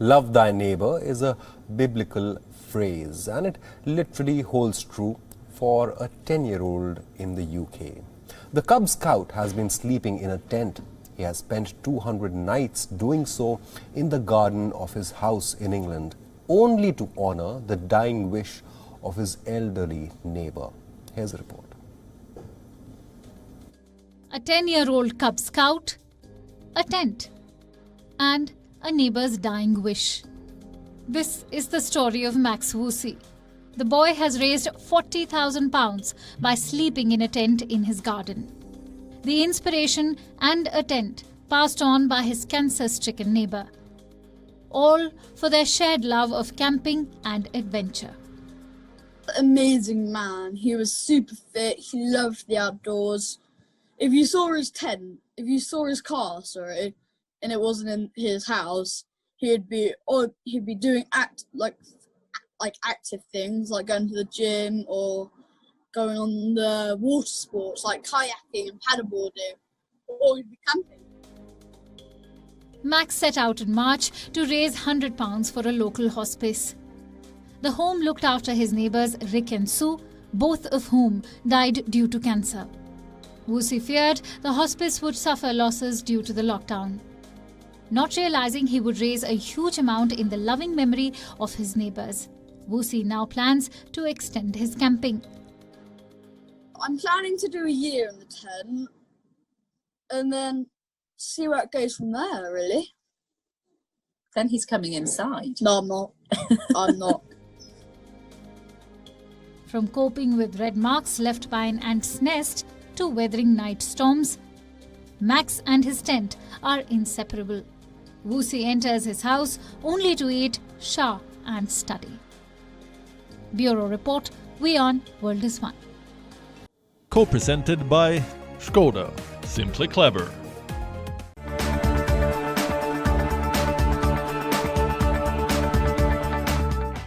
Love thy neighbor is a biblical phrase, and it literally holds true for a 10-year-old in the UK. The Cub Scout has been sleeping in a tent. He has spent 200 nights doing so in the garden of his house in England, only to honor the dying wish of his elderly neighbor. Here's a report. A 10-year-old Cub Scout, a tent, and a neighbor's dying wish. This is the story of Max Woosey. The boy has raised £40,000 by sleeping in a tent in his garden. The inspiration and a tent passed on by his cancer-stricken neighbor. All for their shared love of camping and adventure. Amazing man. He was super fit. He loved the outdoors. If you saw his tent, if you saw his car, sorry, and it wasn't in his house, he'd be doing active things like going to the gym or going on the water sports like kayaking and paddleboarding, or he'd be camping. Max set out in March to raise £100 for a local hospice. The home looked after his neighbours Rick and Sue, both of whom died due to cancer. Woosey feared the hospice would suffer losses due to the lockdown. Not realising he would raise a huge amount in the loving memory of his neighbours, Woosey now plans to extend his camping. I'm planning to do a year in the tent and then see where it goes from there, really. Then he's coming inside. No, I'm not. I'm not. From coping with red marks left by an ant's nest to weathering night storms, Max and his tent are inseparable. Woosey enters his house only to eat, shower and study. Bureau Report, WION World is One. Co-presented by Skoda. Simply clever.